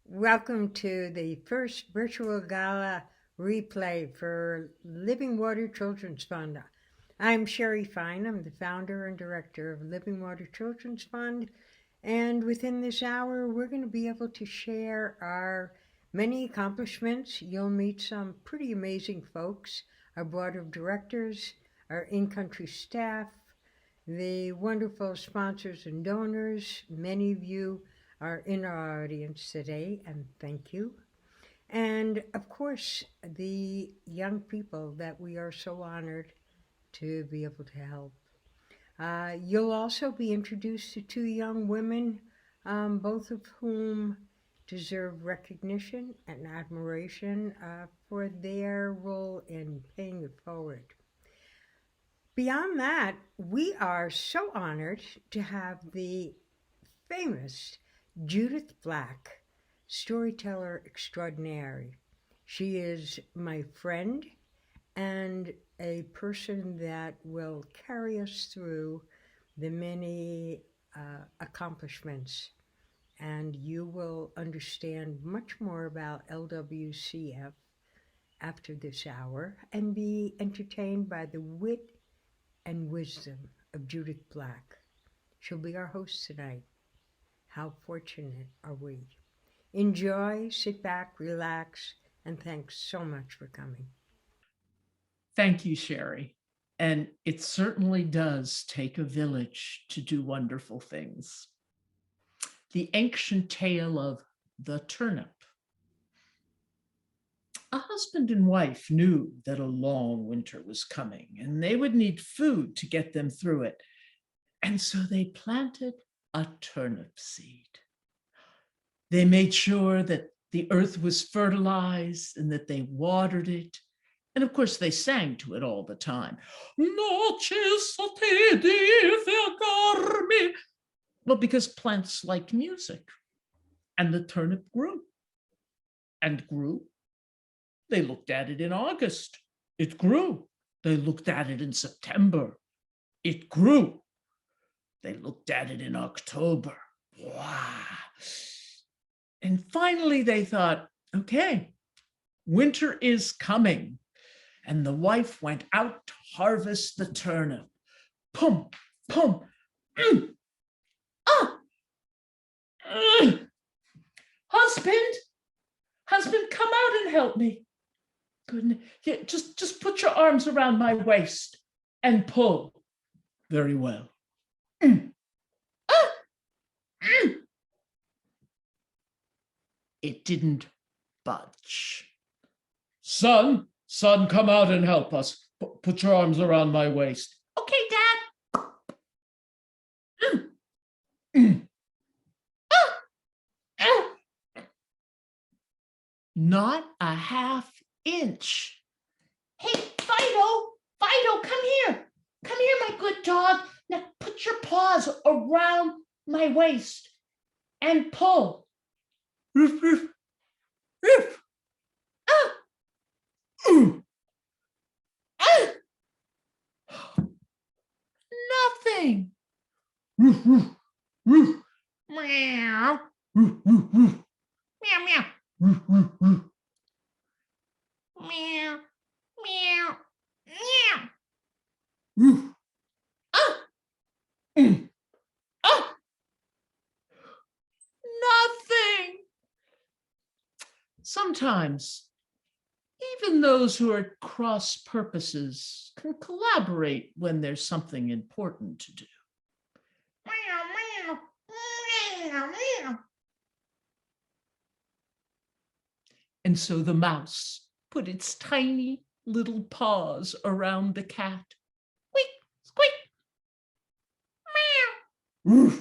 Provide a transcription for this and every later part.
Welcome to the first virtual gala replay for Living Water Children's Fund. I'm Sherry Fine. I'm the founder and director of Living Water Children's Fund. And within this hour, we're going to be able to share our many accomplishments. You'll meet some pretty amazing folks, our board of directors, our in-country staff, the wonderful sponsors and donors. Many of you are in our audience today, and thank you. And of course, the young people that we are so honored to be able to help. You'll also be introduced to two young women, both of whom deserve recognition and admiration for their role in paying it forward. Beyond that, we are so honored to have the famous Judith Black, storyteller extraordinaire. She is my friend and a person that will carry us through the many accomplishments. And you will understand much more about LWCF after this hour and be entertained by the wit and wisdom of Judith Black. She'll be our host tonight. How fortunate are we? Enjoy, sit back, relax, and thanks so much for coming. Thank you, Sherry. And it certainly does take a village to do wonderful things. The ancient tale of the turnip. A husband and wife knew that a long winter was coming and they would need food to get them through it. And so they planted a turnip seed. They made sure that the earth was fertilized and that they watered it. And of course, they sang to it all the time. Well, because plants like music. And the turnip grew and grew. They looked at it in August. It grew. They looked at it in September. It grew. They looked at it in October. Wow. And finally they thought, okay, winter is coming. And the wife went out to harvest the turnip. Pum, pum, Husband, come out and help me. Goodness, yeah, just put your arms around my waist and pull. Very well. It didn't budge. Son, come out and help us. Put your arms around my waist. Okay, Dad. Not a half inch. Hey, Fido, come here. Come here, my good dog. Now put your paws around my waist and pull. Roof, roof, roof. Nothing. Roof, roof, roof. Meow. Roof, roof, roof. Meow, meow. Roof, roof, roof. Meow, meow, meow. Roof. Nothing. Sometimes, even those who are at cross purposes can collaborate when there's something important to do. Meow, meow, meow, meow. And so the mouse put its tiny little paws around the cat. Squeak, squeak. Meow. Oof.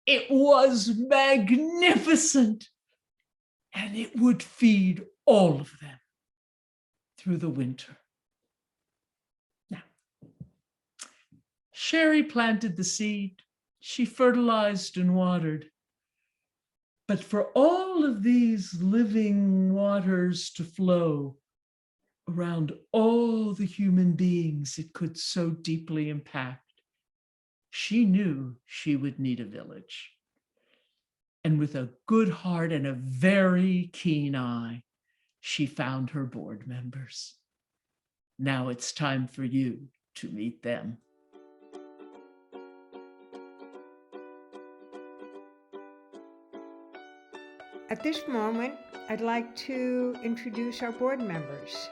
It was magnificent, and it would feed all of them through the winter. Now, Sherry planted the seed. She fertilized and watered. But for all of these living waters to flow, around all the human beings it could so deeply impact, she knew she would need a village. And with a good heart and a very keen eye, she found her board members. Now it's time for you to meet them. At this moment, I'd like to introduce our board members,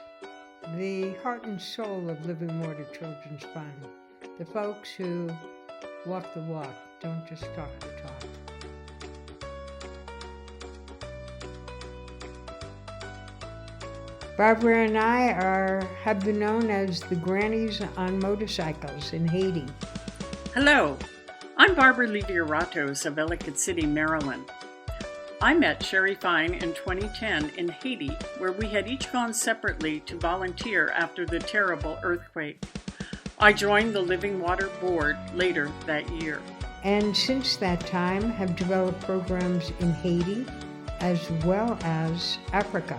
the heart and soul of Living Water Children's Fund, the folks who walk the walk, don't just talk the talk. Barbara and I have been known as the grannies on motorcycles in Haiti. Hello, I'm Barbara Levy-Ratos of Ellicott City, Maryland. I met Sherry Fine in 2010 in Haiti, where we had each gone separately to volunteer after the terrible earthquake. I joined the Living Water Board later that year. And since that time have developed programs in Haiti as well as Africa.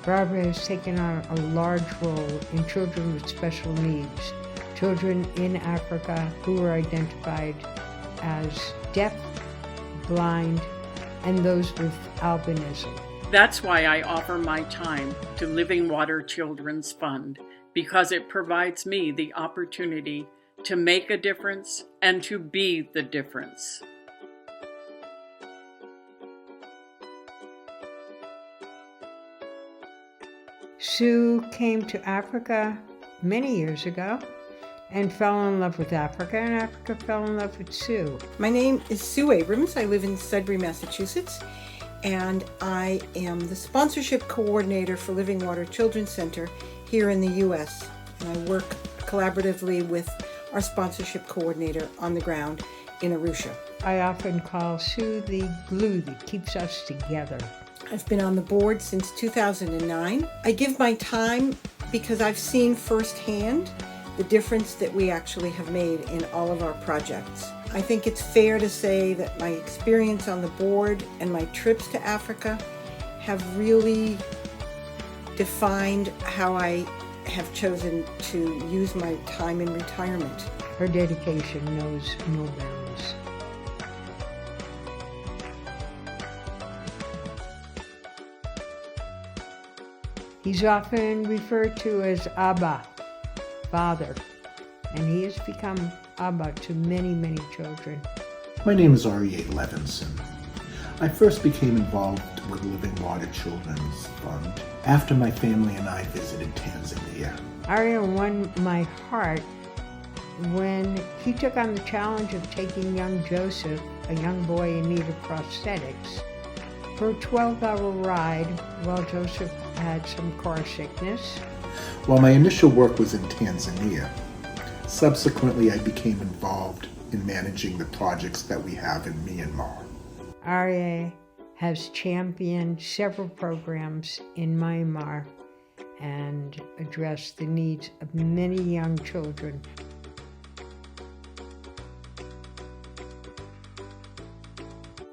Barbara has taken on a large role in children with special needs, children in Africa who are identified as deaf, blind, and those with albinism. That's why I offer my time to Living Water Children's Fund, because it provides me the opportunity to make a difference and to be the difference. Sue came to Africa many years ago and fell in love with Africa, and Africa fell in love with Sue. My name is Sue Abrams. I live in Sudbury, Massachusetts, and I am the sponsorship coordinator for Living Water Children's Center here in the U.S. And I work collaboratively with our sponsorship coordinator on the ground in Arusha. I often call Sue the glue that keeps us together. I've been on the board since 2009. I give my time because I've seen firsthand the difference that we actually have made in all of our projects. I think it's fair to say that my experience on the board and my trips to Africa have really defined how I have chosen to use my time in retirement. Her dedication knows no bounds. He's often referred to as Abba, Father, and he has become Abba to many, many children. My name is R.E.A. Levinson. I first became involved with Living Water Children's Fund after my family and I visited Tanzania. Arya won my heart when he took on the challenge of taking young Joseph, a young boy in need of prosthetics, for a 12-hour ride while Joseph had some car sickness. While my initial work was in Tanzania, subsequently I became involved in managing the projects that we have in Myanmar. Arya has championed several programs in Myanmar and addressed the needs of many young children.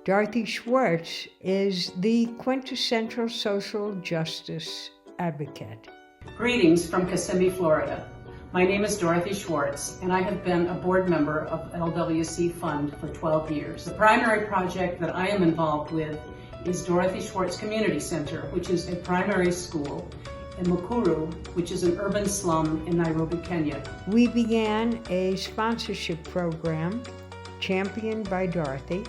Dorothy Schwartz is the quintessential social justice advocate. Greetings from Kissimmee, Florida. My name is Dorothy Schwartz, and I have been a board member of LWC Fund for 12 years. The primary project that I am involved with is Dorothy Schwartz Community Center, which is a primary school in Mukuru, which is an urban slum in Nairobi, Kenya. We began a sponsorship program championed by Dorothy,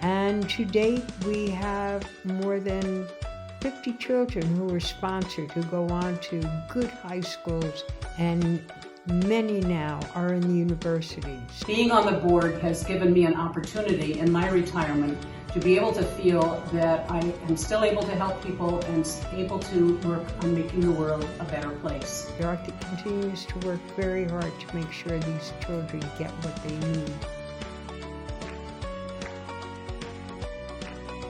and to date we have more than 50 children who are sponsored who go on to good high schools, and many now are in the universities. Being on the board has given me an opportunity in my retirement to be able to feel that I am still able to help people and able to work on making the world a better place. Dorothy continues to work very hard to make sure these children get what they need.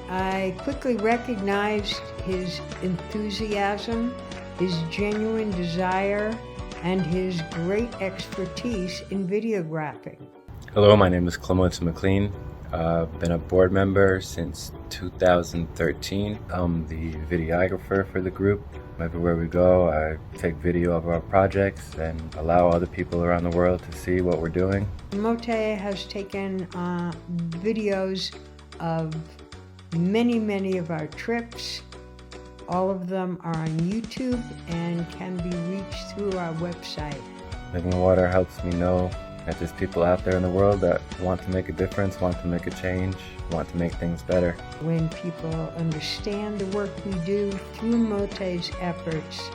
I quickly recognized his enthusiasm, his genuine desire, and his great expertise in videographing. Hello, my name is Clements McLean. I've been a board member since 2013. I'm the videographer for the group. Everywhere we go, I take video of our projects and allow other people around the world to see what we're doing. Mote has taken videos of many of our trips. All of them are on YouTube and can be reached through our website. Living Water helps me know that there's people out there in the world that want to make a difference, want to make a change, want to make things better. When people understand the work we do through Mote's efforts,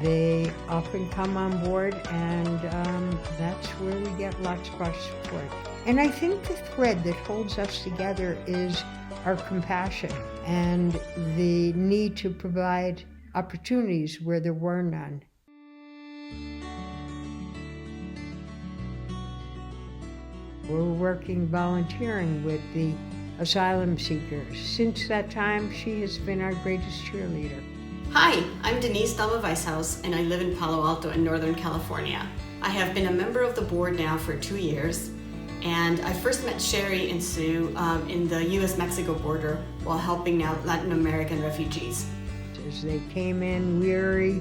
they often come on board, and that's where we get lots of our support. And I think the thread that holds us together is our compassion and the need to provide opportunities where there were none. We're working volunteering with the asylum seekers. Since that time, she has been our greatest cheerleader. Hi, I'm Denise Weishaus, and I live in Palo Alto in Northern California. I have been a member of the board now for 2 years, and I first met Sherry and Sue in the US-Mexico border while helping out Latin American refugees. As they came in weary,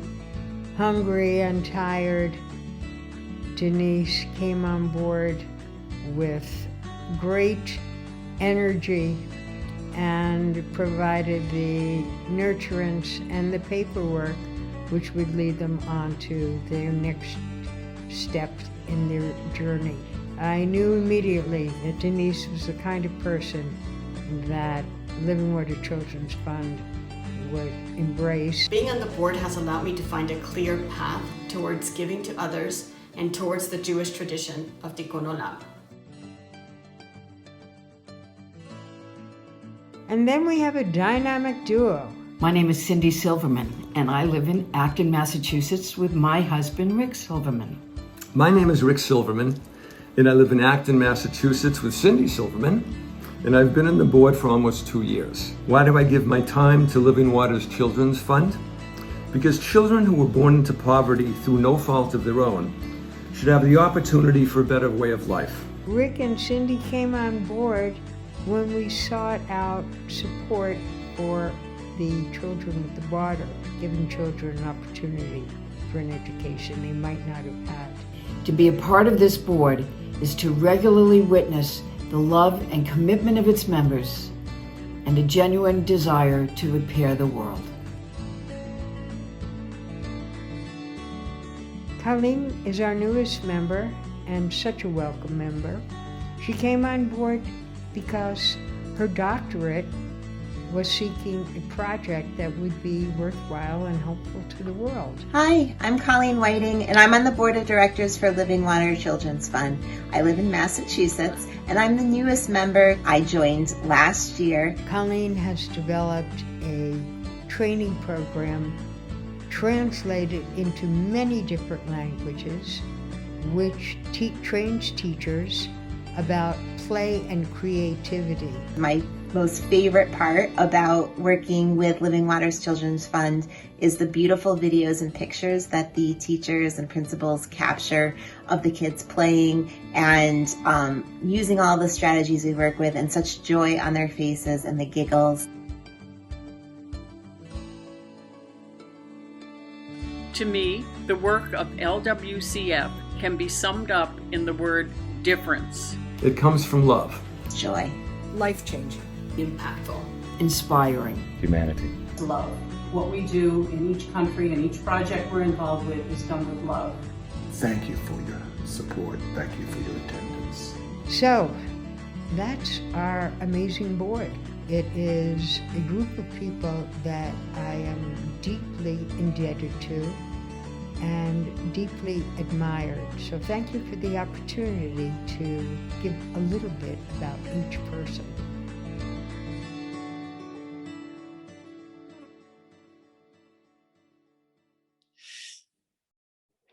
hungry, and tired, Denise came on board with great energy and provided the nurturance and the paperwork which would lead them on to their next step in their journey. I knew immediately that Denise was the kind of person that Living Water Children's Fund would embrace. Being on the board has allowed me to find a clear path towards giving to others and towards the Jewish tradition of Tikkun Olam. And then we have a dynamic duo. My name is Cindy Silverman, and I live in Acton, Massachusetts with my husband, Rick Silverman. My name is Rick Silverman, and I live in Acton, Massachusetts with Cindy Silverman, and I've been on the board for almost 2 years. Why do I give my time to Living Waters Children's Fund? Because children who were born into poverty through no fault of their own should have the opportunity for a better way of life. Rick and Cindy came on board when we sought out support for the children with the water, giving children an opportunity for an education they might not have had. To be a part of this board is to regularly witness the love and commitment of its members and a genuine desire to repair the world. Colleen is our newest member and such a welcome member. She came on board because her doctorate was seeking a project that would be worthwhile and helpful to the world. Hi, I'm Colleen Whiting, and I'm on the board of directors for Living Water Children's Fund. I live in Massachusetts, and I'm the newest member. I joined last year. Colleen has developed a training program translated into many different languages, which trains teachers about play and creativity. My most favorite part about working with Living Waters Children's Fund is the beautiful videos and pictures that the teachers and principals capture of the kids playing and using all the strategies we work with, and such joy on their faces and the giggles. To me, the work of LWCF can be summed up in the word difference. It comes from love. Joy. Life-changing. Impactful. Inspiring. Humanity. Love. What we do in each country and each project we're involved with is done with love. Thank you for your support. Thank you for your attendance. So, that's our amazing board. It is a group of people that I am deeply indebted to and deeply admired. So thank you for the opportunity to give a little bit about each person.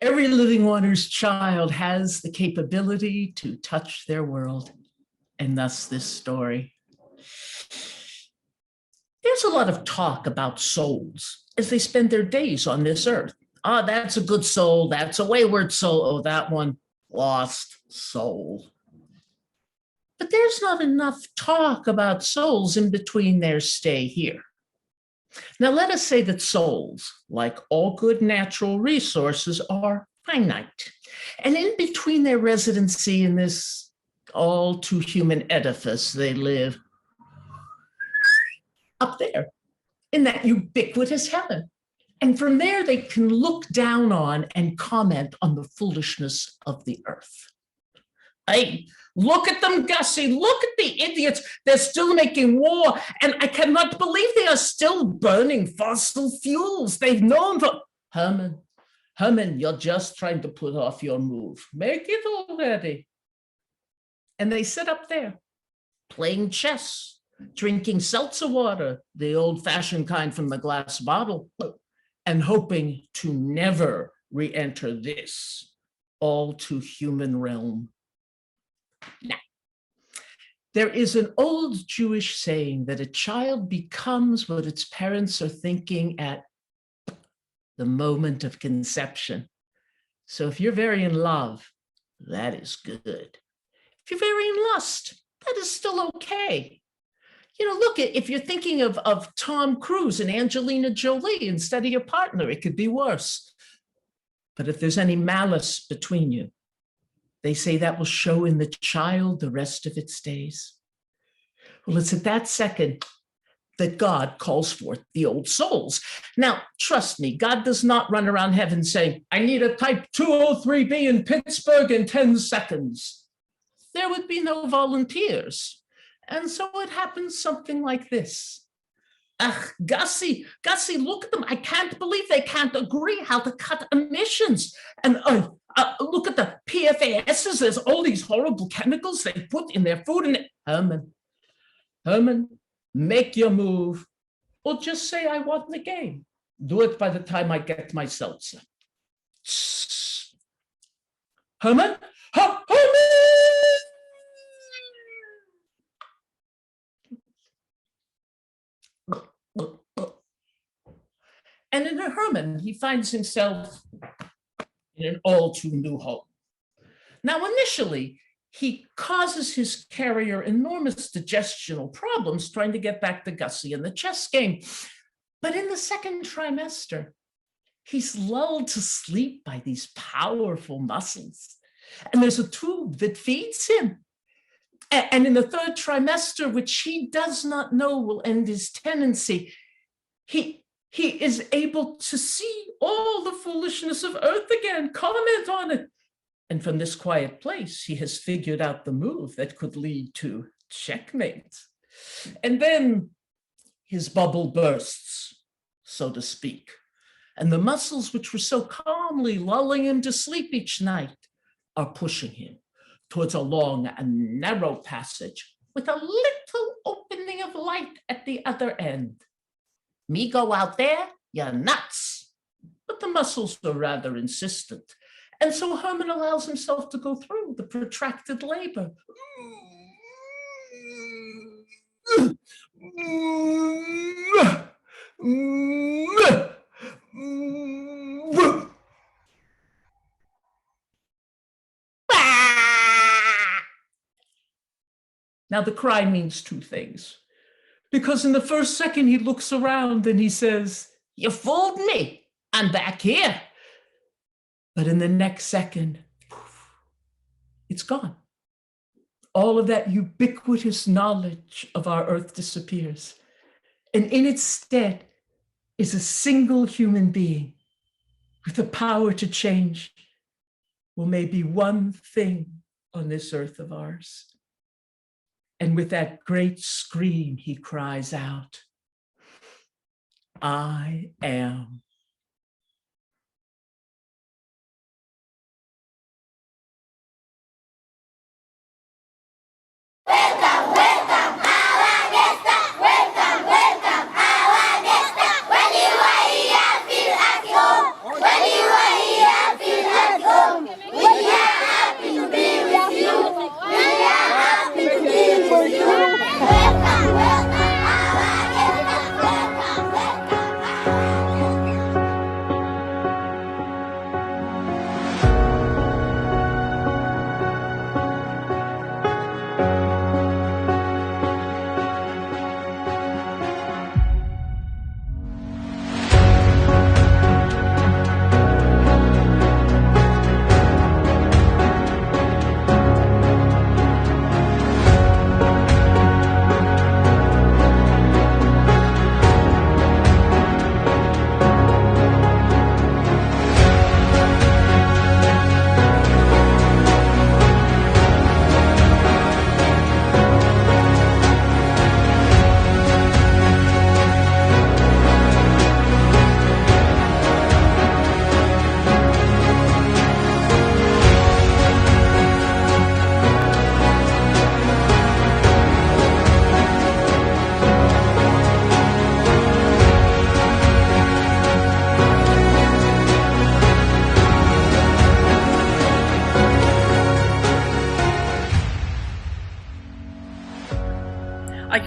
Every Living Waters child has the capability to touch their world, and thus this story. There's a lot of talk about souls as they spend their days on this earth. Ah, that's a good soul. That's a wayward soul. Oh, that one, lost soul. But there's not enough talk about souls in between their stay here. Now, let us say that souls, like all good natural resources, are finite. And in between their residency in this all too human edifice, they live up there in that ubiquitous heaven. And from there, they can look down on and comment on the foolishness of the earth. Hey, look at them, Gussie. Look at the idiots. They're still making war. And I cannot believe they are still burning fossil fuels. They've known for... Herman, you're just trying to put off your move. Make it already. And they sit up there, playing chess, drinking seltzer water, the old-fashioned kind from the glass bottle, and hoping to never re-enter this all-too-human realm. Now, there is an old Jewish saying that a child becomes what its parents are thinking at the moment of conception. So if you're very in love, that is good. If you're very in lust, that is still okay. You know, look, if you're thinking of Tom Cruise and Angelina Jolie instead of your partner, it could be worse. But if there's any malice between you, they say that will show in the child the rest of its days. Well, it's at that second that God calls forth the old souls. Now, trust me, God does not run around heaven saying, I need a type 203B in Pittsburgh in 10 seconds. There would be no volunteers. And so it happens something like this. Gussie, look at them. I can't believe they can't agree how to cut emissions. And look at the PFASs. There's all these horrible chemicals they put in their food. And Herman, make your move, or just say I won the game. Do it by the time I get my seltzer. Herman? Herman! And in a Herman, he finds himself in an all too new home. Now, initially, he causes his carrier enormous digestional problems trying to get back to Gussie in the chess game. But in the second trimester, he's lulled to sleep by these powerful muscles. And there's a tube that feeds him. And in the third trimester, which he does not know will end his tenancy, he is able to see all the foolishness of Earth again, comment on it. And from this quiet place, he has figured out the move that could lead to checkmate. And then his bubble bursts, so to speak. And the muscles which were so calmly lulling him to sleep each night are pushing him towards a long and narrow passage with a little opening of light at the other end. Me go out there, you're nuts. But the muscles are rather insistent. And so Herman allows himself to go through the protracted labor. Now, the cry means two things. Because in the first second, he looks around and he says, you fooled me, I'm back here. But in the next second, poof, it's gone. All of that ubiquitous knowledge of our earth disappears. And in its stead is a single human being with the power to change, well, maybe one thing on this earth of ours. And with that great scream, he cries out, I am.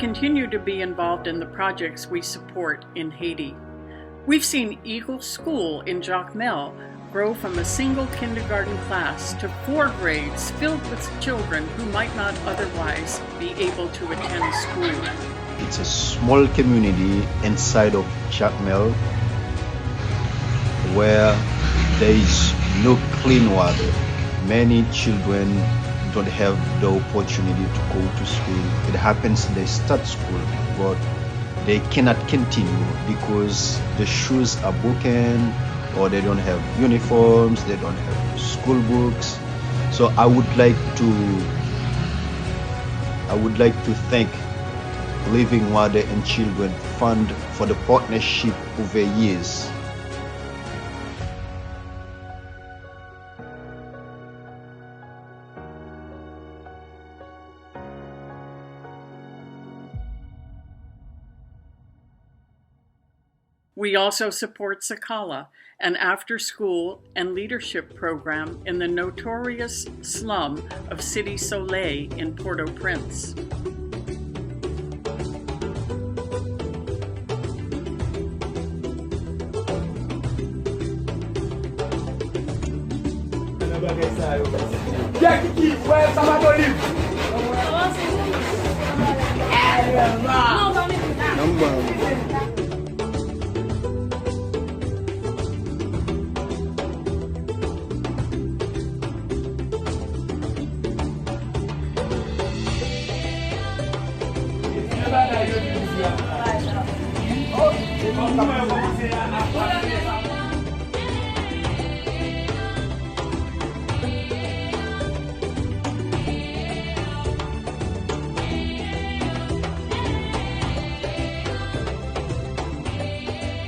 continue to be involved in the projects we support in Haiti. We've seen Eagle School in Jacmel grow from a single kindergarten class to 4 grades filled with children who might not otherwise be able to attend school. It's a small community inside of Jacmel where there is no clean water. Many children don't have the opportunity to go to school. It happens they start school, but they cannot continue because the shoes are broken, or they don't have uniforms, they don't have school books. So I would like to thank Living Water and Children Fund for the partnership over years. We also support Gala, an after-school and leadership program in the notorious slum of Cité Soleil in Port-au-Prince.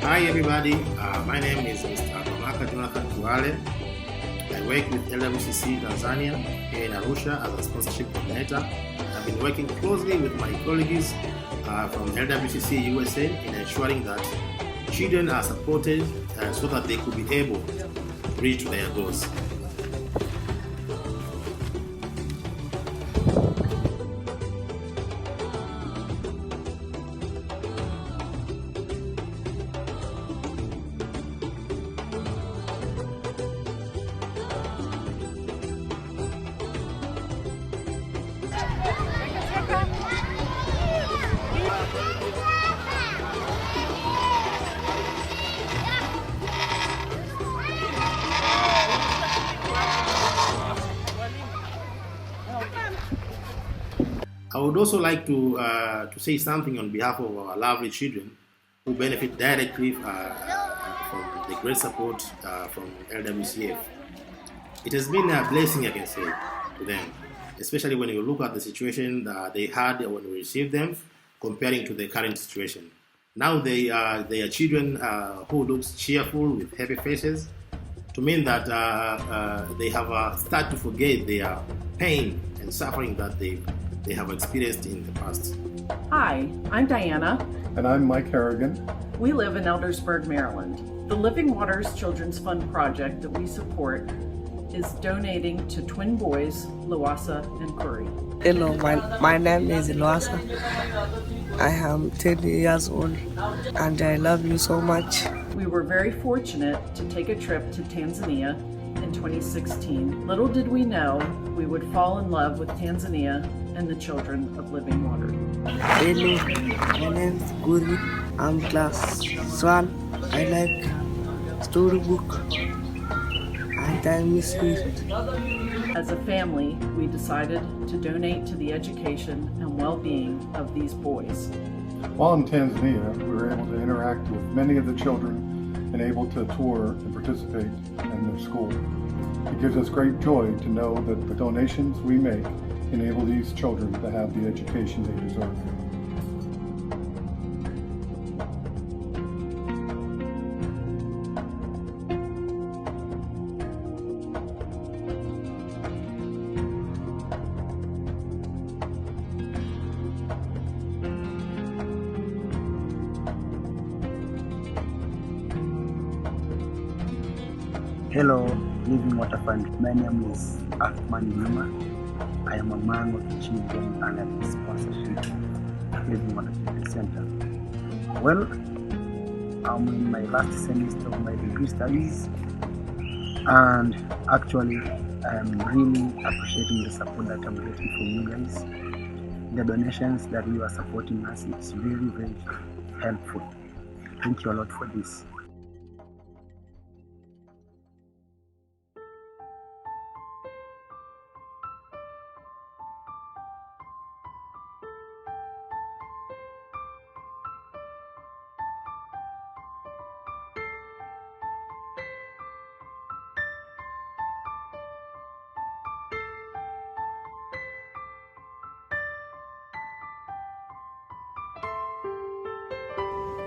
Hi everybody, my name is Mr. Jonathan Tuale. I work with LWCC Tanzania here in Arusha as a sponsorship coordinator. I've been working closely with my colleagues from LWCC USA in ensuring that children are supported so that they could be able to reach their goals. I would also like to say something on behalf of our lovely children who benefit directly from the great support from LWCF. It has been a blessing, I can say, to them, especially when you look at the situation that they had when we received them, comparing to the current situation. Now they are children who look cheerful with happy faces, to mean that they have started to forget their pain and suffering that they have experienced in the past. Hi, I'm Diana. And I'm Mike Harrigan. We live in Eldersburg, Maryland. The Living Waters Children's Fund project that we support is donating to twin boys, Luasa and Curry. Hello, my name is Luasa. I am 10 years old and I love you so much. We were very fortunate to take a trip to Tanzania in 2016. Little did we know we would fall in love with Tanzania and the children of Living Water. Hello, my name is Guri. I'm class 1. I like storybook and I miss it. As a family, we decided to donate to the education and well-being of these boys. While in Tanzania, we were able to interact with many of the children and able to tour and participate in their school. It gives us great joy to know that the donations we make enable these children to have the education they deserve. Hello, Living Water Fund. My name is Ahmad Numa. I am a man of children and a sponsorship Living Water Children's Center? Well, I'm in my last semester of my degree studies, and actually I'm really appreciating the support that I'm getting from you guys. The donations that you are supporting us, it's very, very helpful. Thank you a lot for this.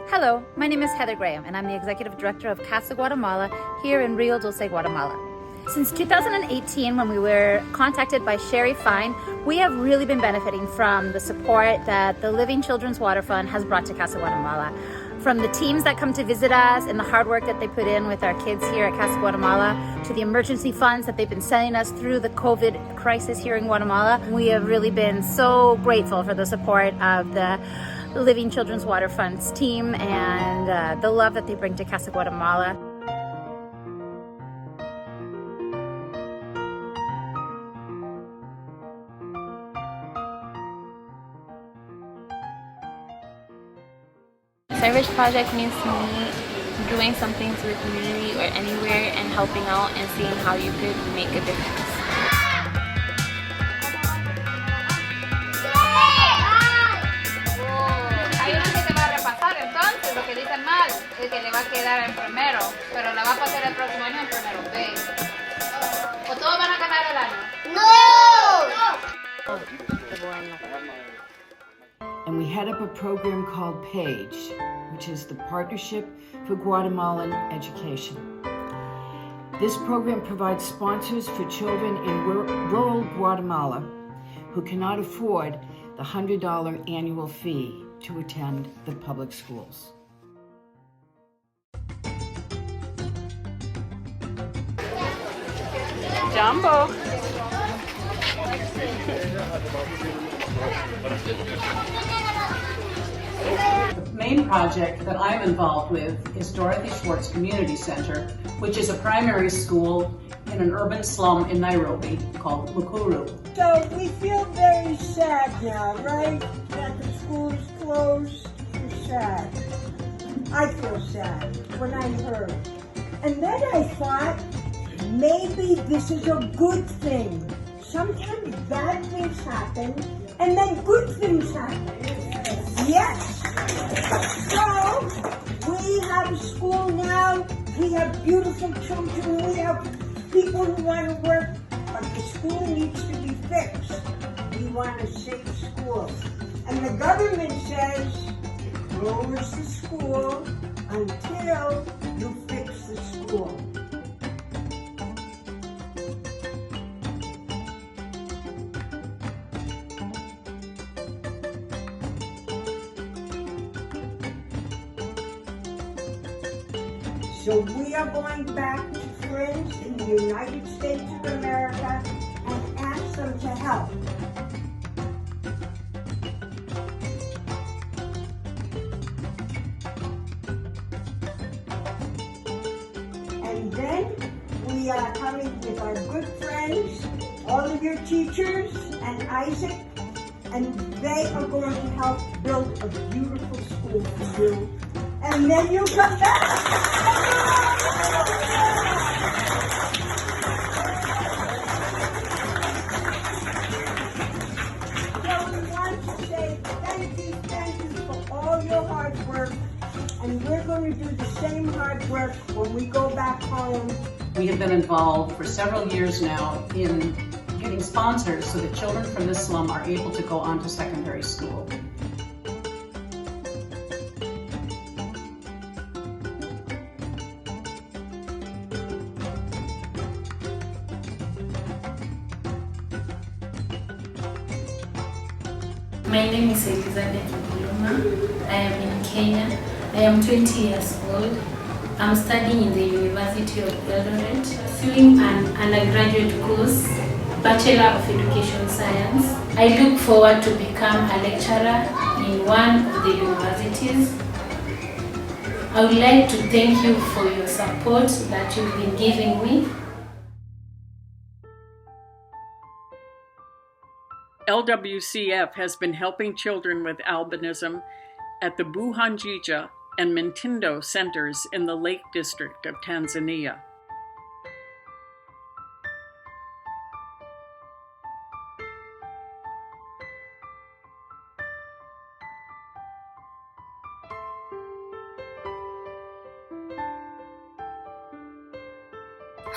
Hello, my name is Heather Graham, and I'm the Executive Director of Casa Guatemala here in Rio Dulce, Guatemala. Since 2018, when we were contacted by Sherry Fine, we have really been benefiting from the support that the Living Children's Water Fund has brought to Casa Guatemala. From the teams that come to visit us and the hard work that they put in with our kids here at Casa Guatemala, to the emergency funds that they've been sending us through the COVID crisis here in Guatemala, we have really been so grateful for the support of the Living Children's Water Fund's team and the love that they bring to Casa Guatemala. Service project means to me doing something to the community or anywhere and helping out and seeing how you could make a difference. Hay uno que te va a repasar entonces, lo que dicen mal, el que le va a quedar en primero, pero la va a pasar el próximo año en primero B. ¿O todos van a ganar el año? ¡No! And we head up a program called PAGE, which is the Partnership for Guatemalan Education. This program provides sponsors for children in rural Guatemala who cannot afford the $100 annual fee to attend the public schools. Jumbo. The main project that I'm involved with is Dorothy Schwartz Community Center, which is a primary school in an urban slum in Nairobi called Lukuru. So we feel very sad now, right? That the school is closed. We're sad. I feel sad when I heard. And then I thought, maybe this is a good thing. Sometimes bad things happen, and then good things happen. Yes. So, we have a school now, we have beautiful children, we have people who want to work, but the school needs to be fixed. We want a safe school. And the government says, close the school until you fix the school. So we are going back to friends in the United States of America and ask them to help. And then we are coming with our good friends, all of your teachers and Isaac, and they are going to help build a beautiful school for you. And then you come back. So we want to say thank you for all your hard work. And we're going to do the same hard work when we go back home. We have been involved for several years now in getting sponsors so that children from this slum are able to go on to secondary school. My name is Elizabeth Nguluma. I am in Kenya. I am 20 years old. I'm studying in the University of Eldoret, doing an undergraduate course Bachelor of Education Science. I look forward to become a lecturer in one of the universities. I would like to thank you for your support that you've been giving me. LWCF has been helping children with albinism at the Buhanjija and Mtindo centers in the Lake District of Tanzania.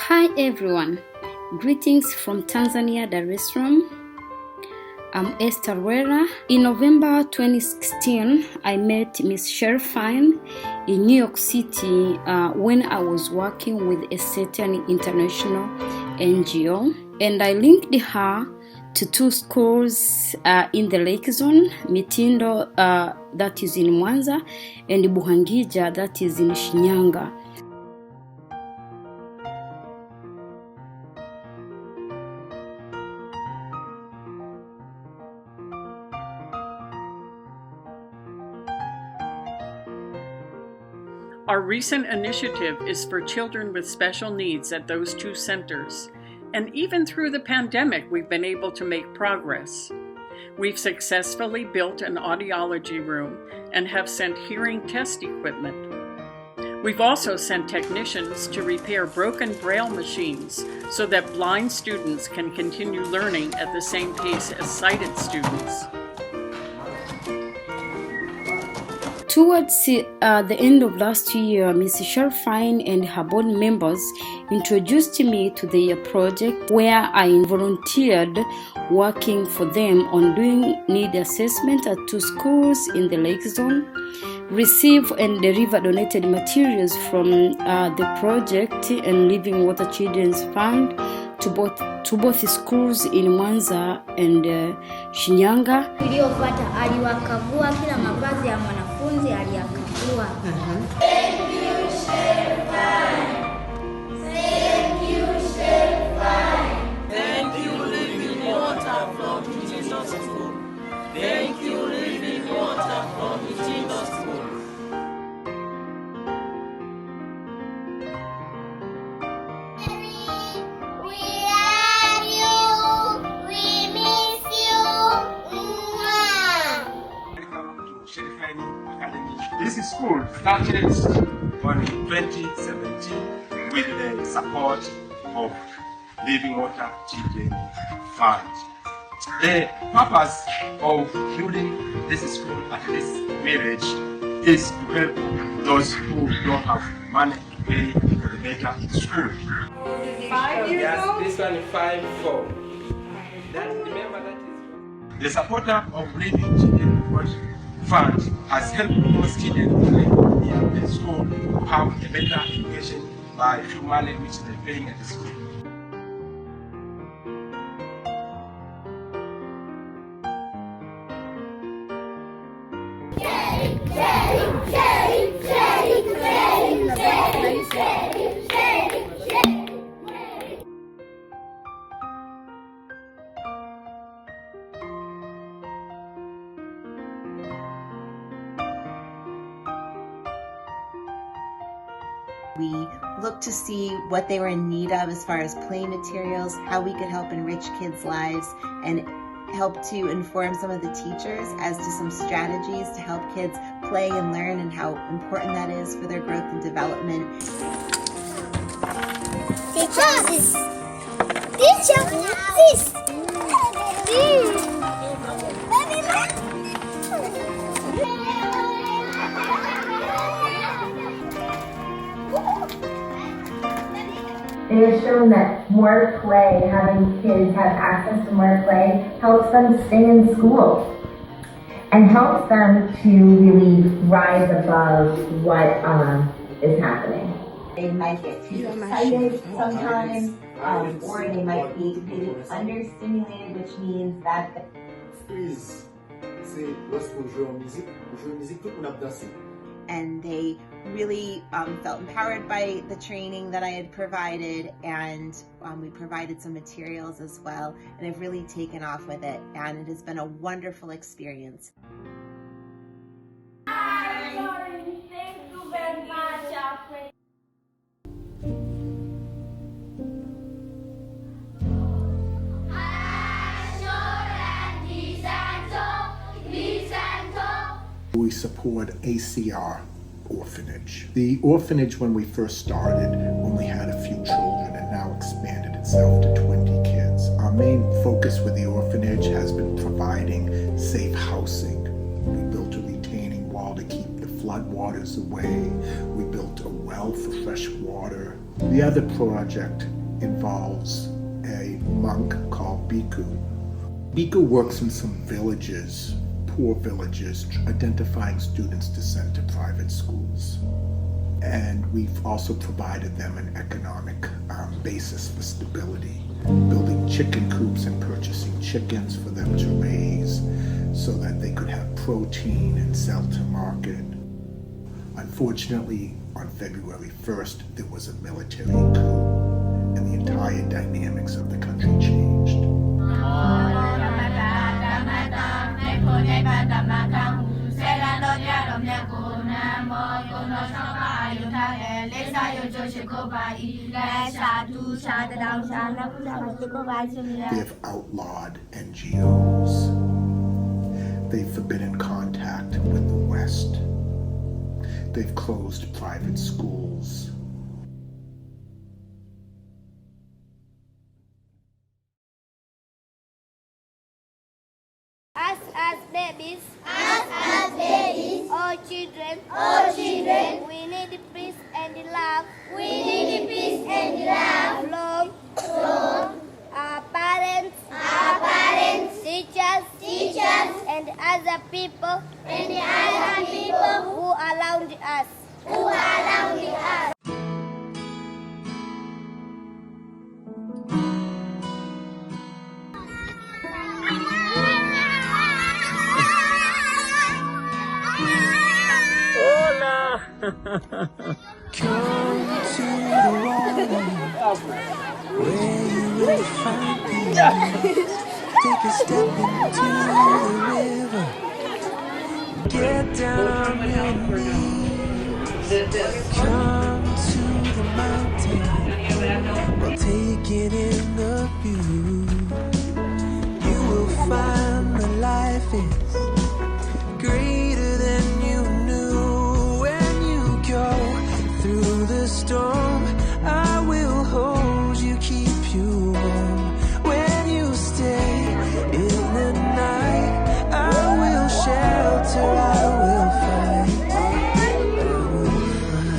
Hi everyone, greetings from Tanzania, Dar es Salaam. I'm Esther Wera. In November 2016, I met Miss Sherry Fine in New York City when I was working with a certain international NGO, and I linked her to two schools in the Lake Zone, Mtindo that is in Mwanza, and Buhangija that is in Shinyanga. Our recent initiative is for children with special needs at those two centers, and even through the pandemic, we've been able to make progress. We've successfully built an audiology room and have sent hearing test equipment. We've also sent technicians to repair broken Braille machines so that blind students can continue learning at the same pace as sighted students. Towards the end of last year, Ms. Sharfine and her board members introduced me to their project where I volunteered working for them on doing need assessment at two schools in the Lake Zone, receive and deliver donated materials from the project and Living Water Children's Fund to both schools in Mwanza and Shinyanga. Iliyofuata aliwakagua kila mavazi ya mwanafunzi aliyakagua. Thank you, Sherifine. Thank you, Sherifine. Thank you, Living Water from Mtindo School. Thank you, Living Water from Mtindo School. This school started on 2017 with the support of Living Water Children Fund. The purpose of building this school at this village is to help those who don't have money to pay for the better school. 5 years yes, old? This one 5-4. Remember that is the supporter of Living Children Fund has helped those children in the school to have a better education by few money which they're paying at the school. We looked to see what they were in need of as far as play materials, how we could help enrich kids' lives, and help to inform some of the teachers as to some strategies to help kids play and learn and how important that is for their growth and development. Teacher, this. Teacher, this. It has shown that more play, having kids have access to more play, helps them stay in school and helps them to really rise above what is happening. They might get too excited sometimes, or they might be really understimulated, which means that and they really felt empowered by the training that I had provided, and we provided some materials as well, and I've really taken off with it, and it has been a wonderful experience. Thank you very much. We support ACR Orphanage. The orphanage, when we first started, only had a few children and now expanded itself to 20 kids. Our main focus with the orphanage has been providing safe housing. We built a retaining wall to keep the floodwaters away. We built a well for fresh water. The other project involves a monk called Bhikkhu. Bhikkhu works in some villages, poor villages, identifying students to send to private schools. And we've also provided them an economic basis for stability, building chicken coops and purchasing chickens for them to raise so that they could have protein and sell to market. Unfortunately, on February 1st, there was a military coup, and the entire dynamics of the country changed. They've outlawed NGOs. They've forbidden contact with the West. They've closed private schools. Us as babies, all children, we need peace and love. From our parents, teachers, and other people, who are around us. Hola! Come to the water where you will find peace. Take a step into the river. Get down on your knees. Come to the mountain while taking in the view. You will find that life is greater than you knew. When you go through the storm, I will hold you, keep you warm. When you stay in the night, I will shelter, I will fight.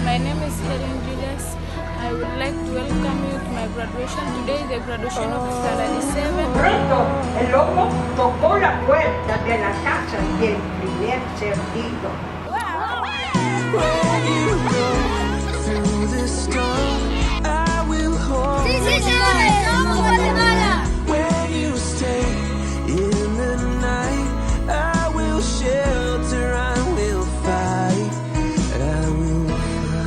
My name is Helen Julius. I would like to welcome you to my graduation. Today is the graduation of Gala 7. Pronto, el lobo tocó la puerta de la casa y el primer cerdito. When you go through the storm, I will hold you. When you stay in the night, I will shelter, I will fight, I will fight.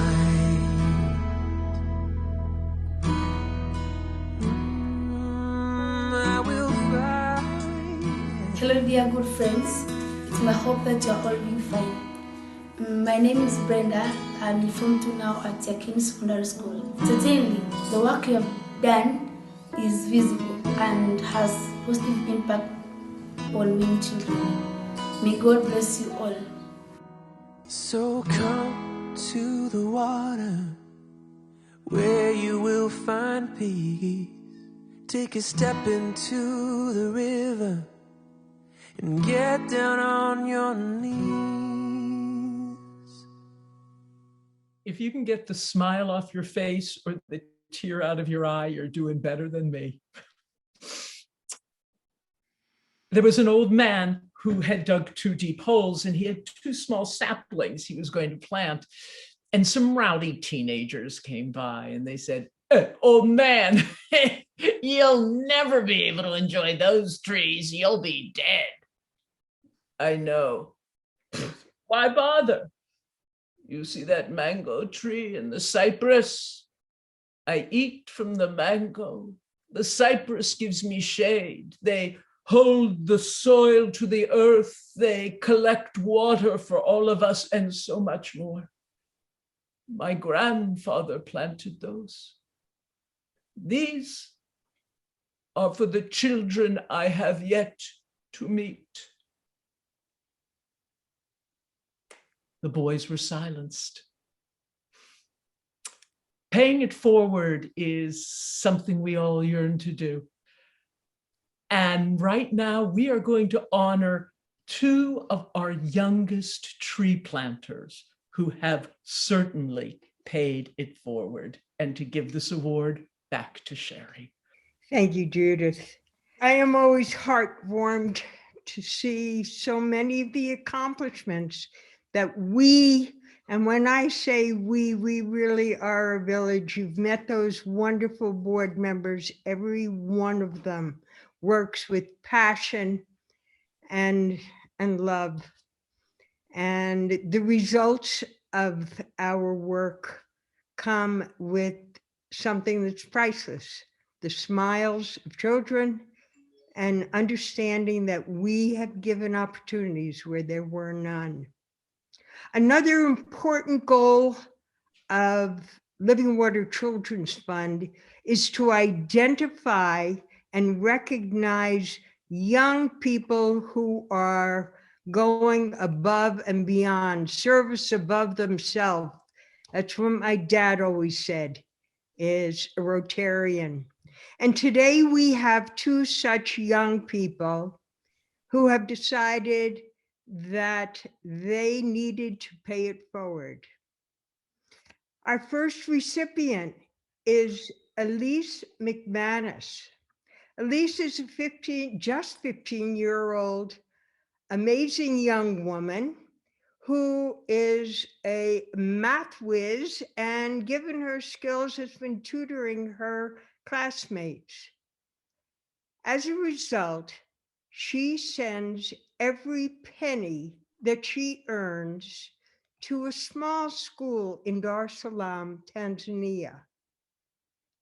I will fight. Hello dear good friends, it's my hope that you're all doing fine. My name is Brenda. I'm in Form 2 now at Yakin Secondary School. Certainly, the work you have done is visible and has positive impact on many children. May God bless you all. So come to the water where you will find peace. Take a step into the river and get down on your knees. If you can get the smile off your face or the tear out of your eye, you're doing better than me. There was an old man who had dug 2 deep holes, and he had 2 small saplings he was going to plant. And some rowdy teenagers came by and they said, "Old man, you'll never be able to enjoy those trees. You'll be dead." I know. Why bother? You see that mango tree and the cypress? I eat from the mango. The cypress gives me shade. They hold the soil to the earth. They collect water for all of us and so much more. My grandfather planted those. These are for the children I have yet to meet. The boys were silenced. Paying it forward is something we all yearn to do. And right now we are going to honor two of our youngest tree planters who have certainly paid it forward. And to give this award back to Sherry. Thank you, Judith. I am always heartwarmed to see so many of the accomplishments that we, and when I say we really are a village. You've met those wonderful board members. Every one of them works with passion and love. And the results of our work come with something that's priceless. The smiles of children and understanding that we have given opportunities where there were none. Another important goal of Living Water Children's Fund is to identify and recognize young people who are going above and beyond, service above themselves. That's what my dad always said, is a Rotarian. And today we have two such young people who have decided that they needed to pay it forward. Our first recipient is Elise McManus. Elise is a just 15-year-old amazing young woman who is a math whiz, and given her skills has been tutoring her classmates. As a result, she sends every penny that she earns to a small school in Dar es Salaam, Tanzania.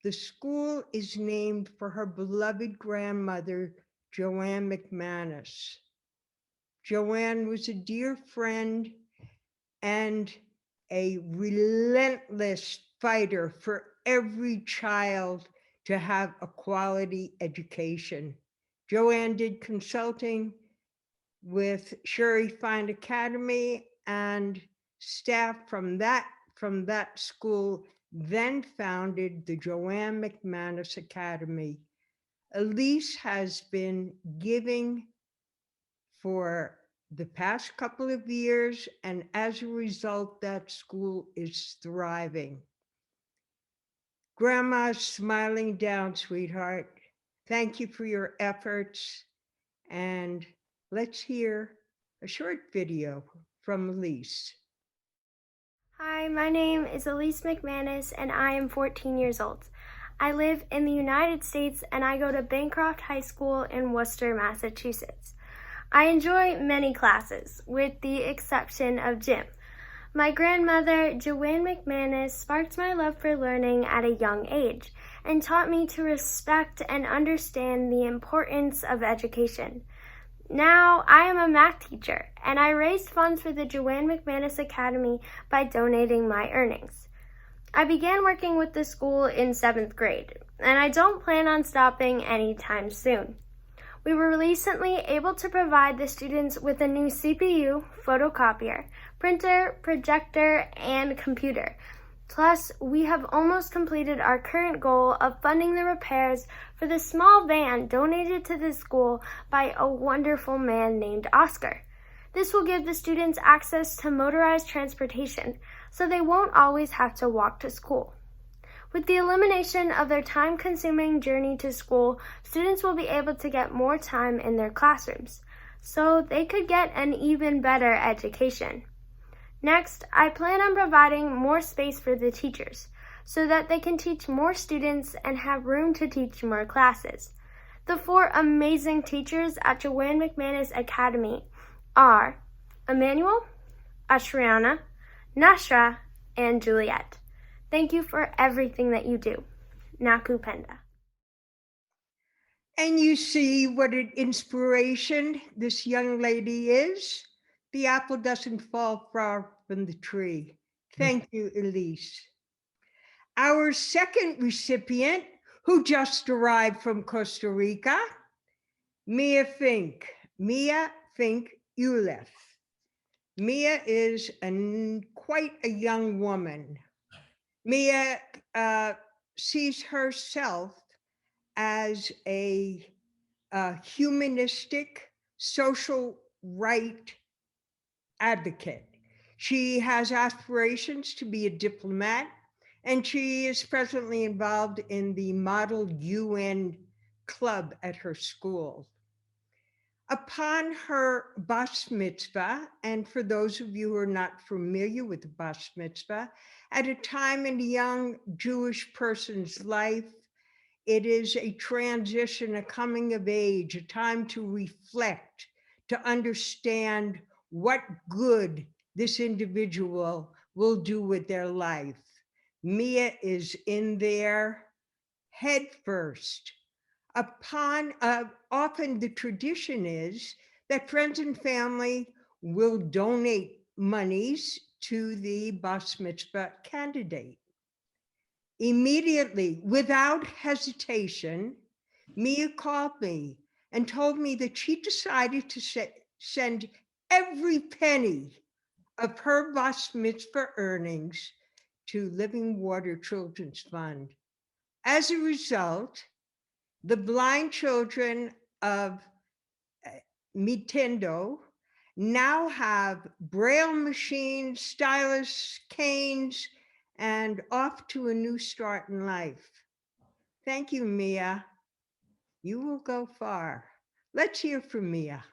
The school is named for her beloved grandmother, Joanne McManus. Joanne was a dear friend and a relentless fighter for every child to have a quality education. Joanne did consulting with Sherry Fine Academy, and staff from that school then founded the Joanne McManus Academy. Elise has been giving for the past couple of years, and as a result, that school is thriving. Grandma's smiling down, sweetheart. Thank you for your efforts, and let's hear a short video from Elise. Hi, my name is Elise McManus and I am 14 years old. I live in the United States and I go to Bancroft High School in Worcester, Massachusetts. I enjoy many classes, with the exception of gym. My grandmother, Joanne McManus, sparked my love for learning at a young age and taught me to respect and understand the importance of education. Now, I am a math teacher, and I raised funds for the Joanne McManus Academy by donating my earnings. I began working with the school in 7th grade, and I don't plan on stopping anytime soon. We were recently able to provide the students with a new CPU, photocopier, printer, projector, and computer. Plus, we have almost completed our current goal of funding the repairs for the small van donated to the school by a wonderful man named Oscar. This will give the students access to motorized transportation, so they won't always have to walk to school. With the elimination of their time-consuming journey to school, students will be able to get more time in their classrooms, so they could get an even better education. Next, I plan on providing more space for the teachers, so that they can teach more students and have room to teach more classes. The 4 amazing teachers at Joanne McManus Academy are Emmanuel, Ashriana, Nasra, and Juliet. Thank you for everything that you do. Nakupenda. And you see what an inspiration this young lady is. The apple doesn't fall far from the tree. Thank you, Elise. Our second recipient, who just arrived from Costa Rica, Mia Fink. Mia Fink Ulef. Mia is quite a young woman. Mia sees herself as a humanistic social right advocate. She has aspirations to be a diplomat, and she is presently involved in the Model UN club at her school. Upon her bas mitzvah, and for those of you who are not familiar with the bas mitzvah, at a time in a young Jewish person's life, it is a transition, a coming of age, a time to reflect, to understand what good this individual will do with their life. Mia is in there head first. Often the tradition is that friends and family will donate monies to the bas mitzvah candidate. Immediately, without hesitation, Mia called me and told me that she decided to send every penny of her bas mitzvah earnings to Living Water Children's Fund. As a result, the blind children of Mitendo now have braille machines, stylus, canes, and off to a new start in life. Thank you, Mia. You will go far. Let's hear from Mia.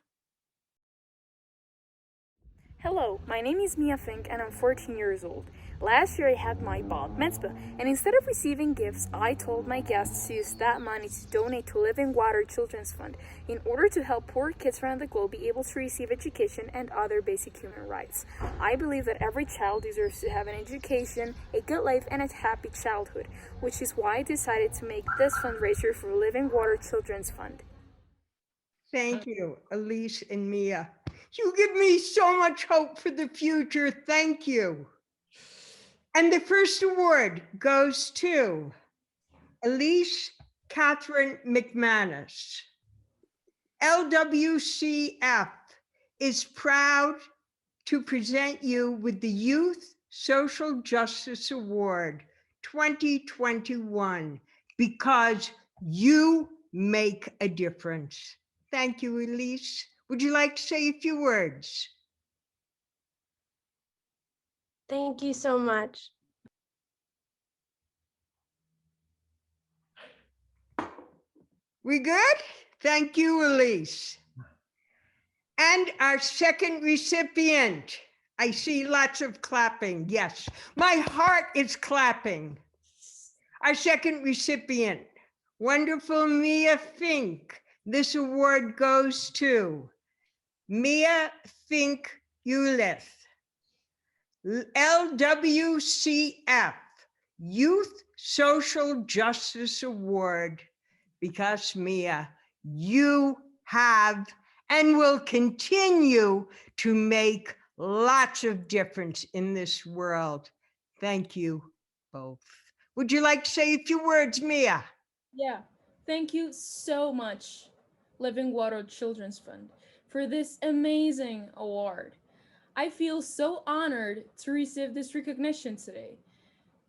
Hello, my name is Mia Fink and I'm 14 years old. Last year I had my bat mitzvah, and instead of receiving gifts, I told my guests to use that money to donate to Living Water Children's Fund in order to help poor kids around the globe be able to receive education and other basic human rights. I believe that every child deserves to have an education, a good life, and a happy childhood, which is why I decided to make this fundraiser for Living Water Children's Fund. Thank you, Elise and Mia. You give me so much hope for the future. Thank you. And the first award goes to Elise Catherine McManus. LWCF is proud to present you with the Youth Social Justice Award 2021 because you make a difference. Thank you, Elise. Would you like to say a few words? Thank you so much. We good? Thank you, Elise. And our second recipient. I see lots of clapping. Yes, my heart is clapping. Our second recipient, wonderful Mia Fink. This award goes to Mia Fink Uleth, LWCF, Youth Social Justice Award, because Mia, you have and will continue to make lots of difference in this world. Thank you both. Would you like to say a few words, Mia? Yeah, thank you so much, Living Water Children's Fund, for this amazing award. I feel so honored to receive this recognition today.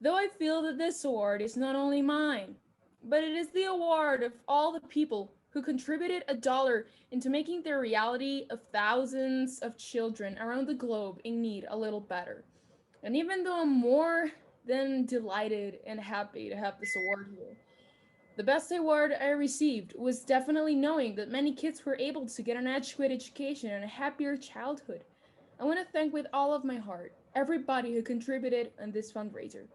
Though I feel that this award is not only mine, but it is the award of all the people who contributed $1 into making the reality of thousands of children around the globe in need a little better. And even though I'm more than delighted and happy to have this award here, the best award I received was definitely knowing that many kids were able to get an adequate education and a happier childhood. I want to thank with all of my heart everybody who contributed in this fundraiser.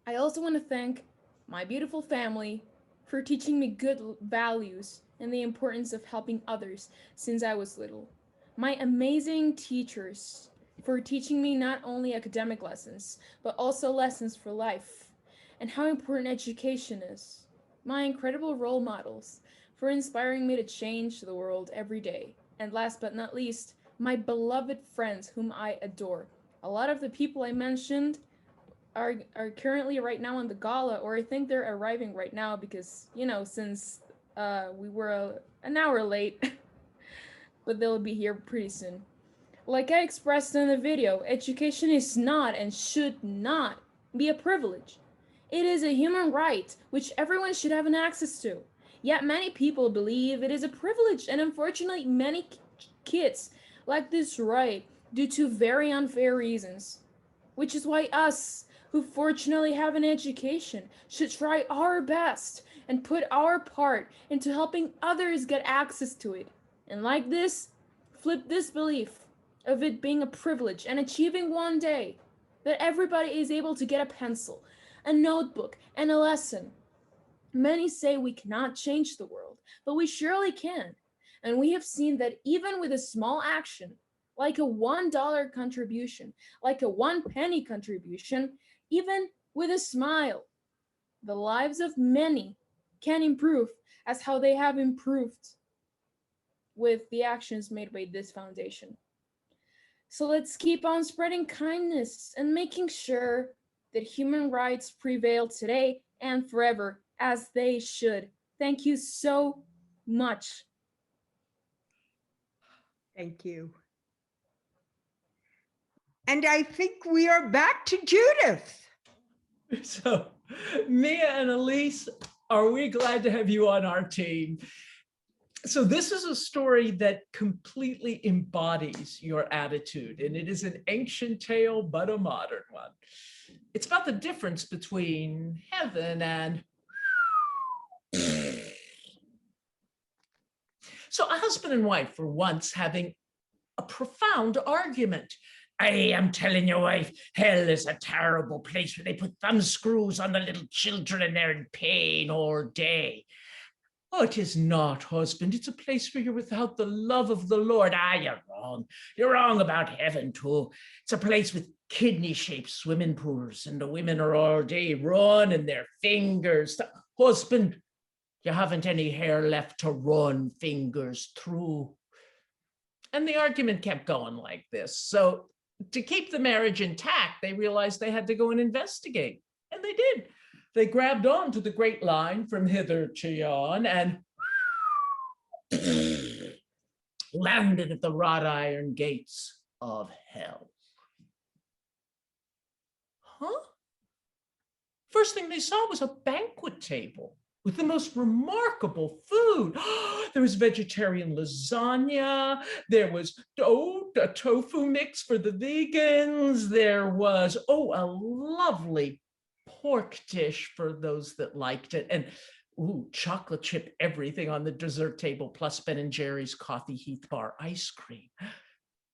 I also want to thank my beautiful family for teaching me good values and the importance of helping others since I was little. My amazing teachers for teaching me not only academic lessons, but also lessons for life, and how important education is. My incredible role models for inspiring me to change the world every day. And last but not least, my beloved friends whom I adore. A lot of the people I mentioned are currently right now on the gala, or I think they're arriving right now because, since we were an hour late, but they'll be here pretty soon. Like I expressed in the video, education is not and should not be a privilege. It is a human right which everyone should have an access to. Yet many people believe it is a privilege, and unfortunately many kids lack this right due to very unfair reasons. Which is why us, who fortunately have an education, should try our best and put our part into helping others get access to it. And like this, flip this belief of it being a privilege and achieving one day that everybody is able to get a pencil, a notebook, and a lesson. Many say we cannot change the world, but we surely can. And we have seen that even with a small action, like a $1 contribution, like a 1 penny contribution, even with a smile, the lives of many can improve as how they have improved with the actions made by this foundation. So let's keep on spreading kindness and making sure that human rights prevail today and forever, as they should. Thank you so much. Thank you. And I think we are back to Judith. So, Mia and Elise, are we glad to have you on our team? So this is a story that completely embodies your attitude, and it is an ancient tale, but a modern one. It's about the difference between heaven and... So a husband and wife were once having a profound argument. I am telling your wife, hell is a terrible place where they put thumb screws on the little children and they're in pain all day. Oh, it is not, husband. It's a place where you're without the love of the Lord. Ah, you're wrong. You're wrong about heaven, too. It's a place with kidney-shaped swimming pools, and the women are all day running their fingers. Husband, you haven't any hair left to run fingers through. And the argument kept going like this. So to keep the marriage intact, they realized they had to go and investigate. And they did. They grabbed on to the great line from hither to yon and landed at the wrought iron gates of hell. Huh? First thing they saw was a banquet table with the most remarkable food. There was vegetarian lasagna. There was, a tofu mix for the vegans. There was, a lovely pork dish for those that liked it. And, chocolate chip everything on the dessert table, plus Ben & Jerry's Coffee Heath Bar ice cream.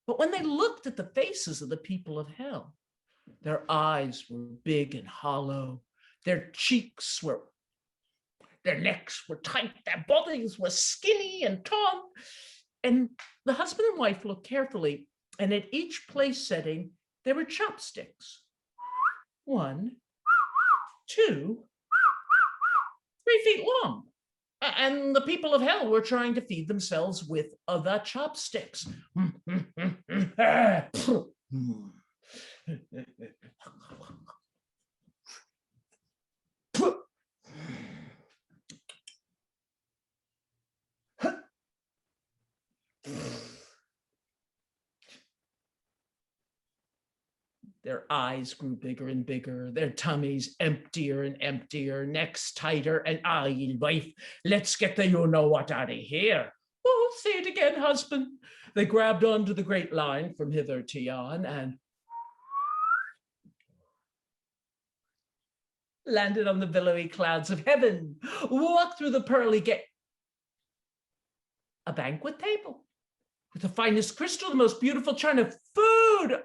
But when they looked at the faces of the people of hell, their eyes were big and hollow. Their necks were tight, their bodies were skinny and tall. And the husband and wife looked carefully, and at each place setting, there were chopsticks. 1, 2, 3 feet long. And the people of hell were trying to feed themselves with the chopsticks. Their eyes grew bigger and bigger, their tummies emptier and emptier, necks tighter, and wife, let's get the you-know-what out of here. Oh, say it again, husband. They grabbed onto the great line from hither to yon and landed on the billowy clouds of heaven, walked through the pearly gate. A banquet table with the finest crystal, the most beautiful china, food.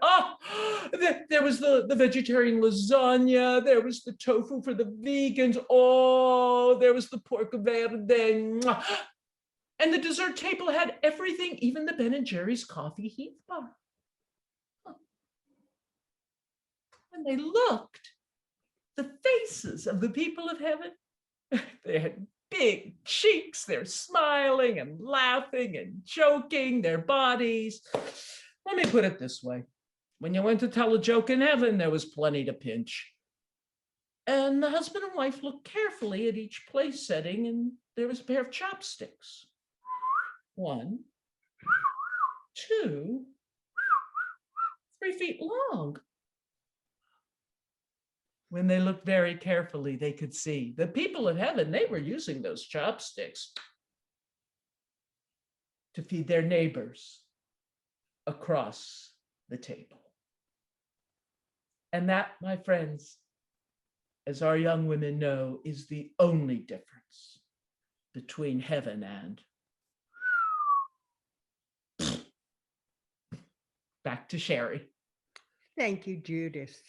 There was the vegetarian lasagna. There was the tofu for the vegans. There was the pork verde. And the dessert table had everything, even the Ben & Jerry's Coffee Heath Bar. When they looked, the faces of the people of heaven, they had big cheeks. They're smiling and laughing and joking, their bodies. Let me put it this way. When you went to tell a joke in heaven, there was plenty to pinch. And the husband and wife looked carefully at each place setting, and there was a pair of chopsticks. 1, 2, 3 feet long. When they looked very carefully, they could see the people of heaven, they were using those chopsticks to feed their neighbors across the table. And that, my friends, as our young women know, is the only difference between heaven and back to Sherry. Thank you, Judith.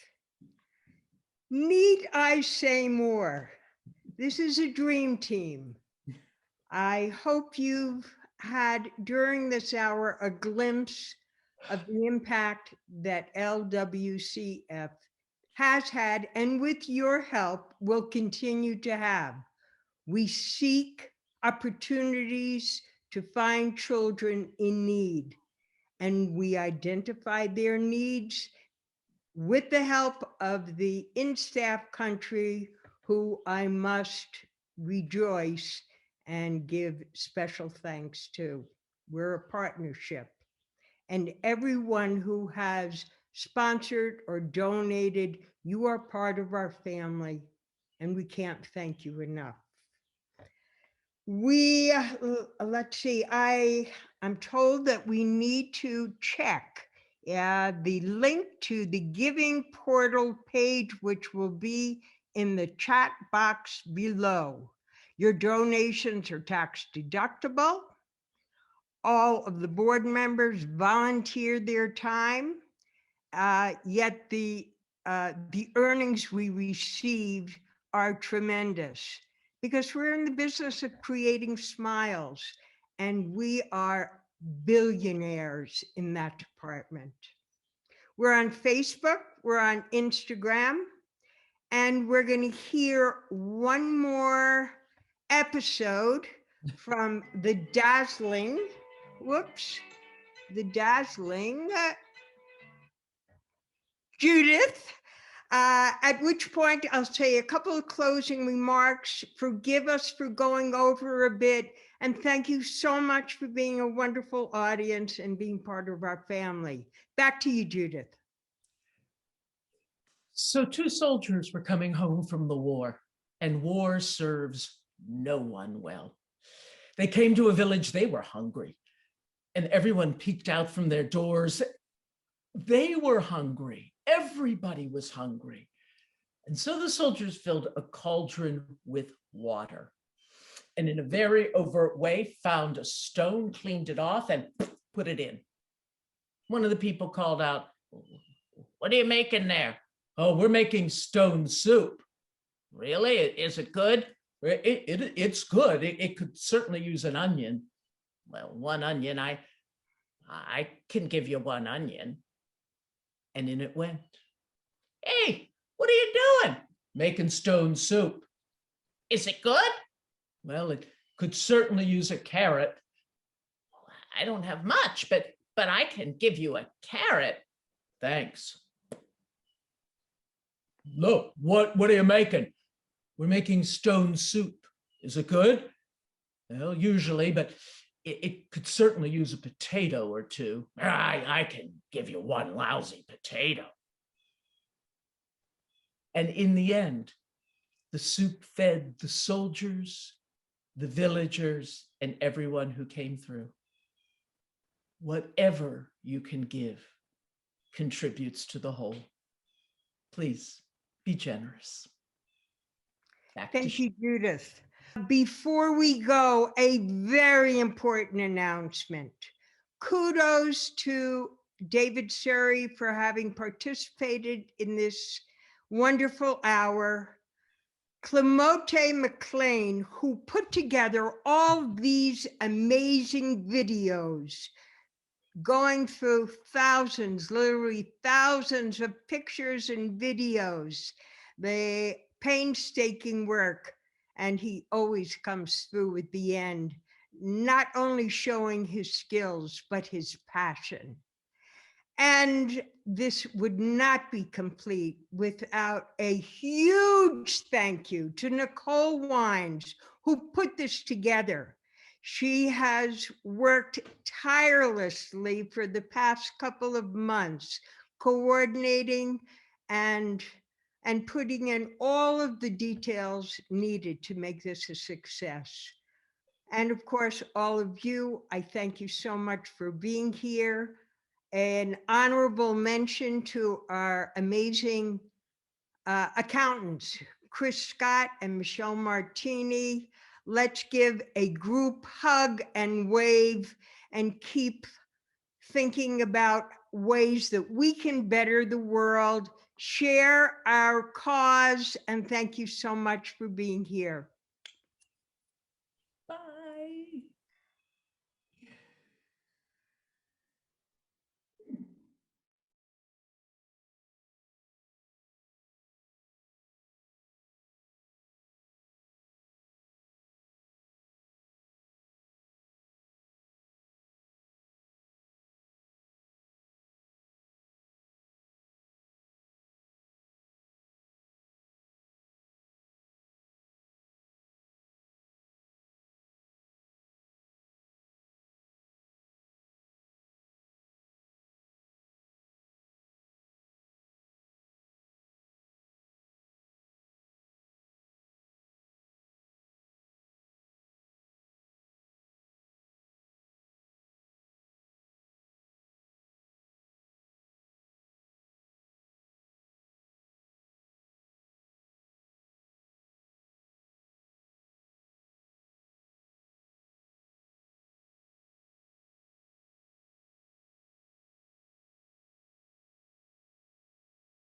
Need I say more? This is a dream team. I hope you've had during this hour a glimpse of the impact that LWCF has had and with your help will continue to have. We seek opportunities to find children in need, and we identify their needs with the help of the in-staff country, who I must rejoice and give special thanks to. We're a partnership. And everyone who has sponsored or donated, you are part of our family, and we can't thank you enough. Let's see, I'm told that we need to check the link to the giving portal page, which will be in the chat box below. Your donations are tax deductible. All of the board members volunteer their time, yet the earnings we received are tremendous, because we're in the business of creating smiles, and we are billionaires in that department. We're on Facebook, we're on Instagram, and we're going to hear one more episode from the dazzling Judith, at which point I'll say a couple of closing remarks. Forgive us for going over a bit, and thank you so much for being a wonderful audience and being part of our family. Back to you, Judith. So 2 soldiers were coming home from the war, and war serves no one well. They came to a village, they were hungry, and everyone peeked out from their doors. They were hungry. Everybody was hungry. And so the soldiers filled a cauldron with water, and in a very overt way found a stone, cleaned it off, and put it in. One of the people called out, "What are you making there?" "Oh, we're making stone soup." "Really? Is it good?" It's good. It could certainly use an onion." "Well, 1 onion, I can give you 1 onion." And in it went. "Hey, what are you doing?" "Making stone soup." "Is it good?" "Well, it could certainly use a carrot." "I don't have much, but I can give you a carrot." "Thanks." "Look, what are you making?" "We're making stone soup." "Is it good?" "Well, usually, but it could certainly use a potato or 2. I can give you 1 lousy potato." And in the end, the soup fed the soldiers, the villagers, and everyone who came through. Whatever you can give contributes to the whole. Please be generous. Thank you, Judith. Before we go, a very important announcement. Kudos to David Sherry for having participated in this wonderful hour. Clemote McLean, who put together all these amazing videos. going through thousands, literally thousands of pictures and videos, the painstaking work, and he always comes through at the end, not only showing his skills, but his passion. And this would not be complete without a huge thank you to Nicole Wines, who put this together. She has worked tirelessly for the past couple of months, coordinating and putting in all of the details needed to make this a success. And of course, all of you, I thank you so much for being here. An honorable mention to our amazing accountants, Chris Scott and Michelle Martini. Let's give a group hug and wave and keep thinking about ways that we can better the world, share our cause, and thank you so much for being here.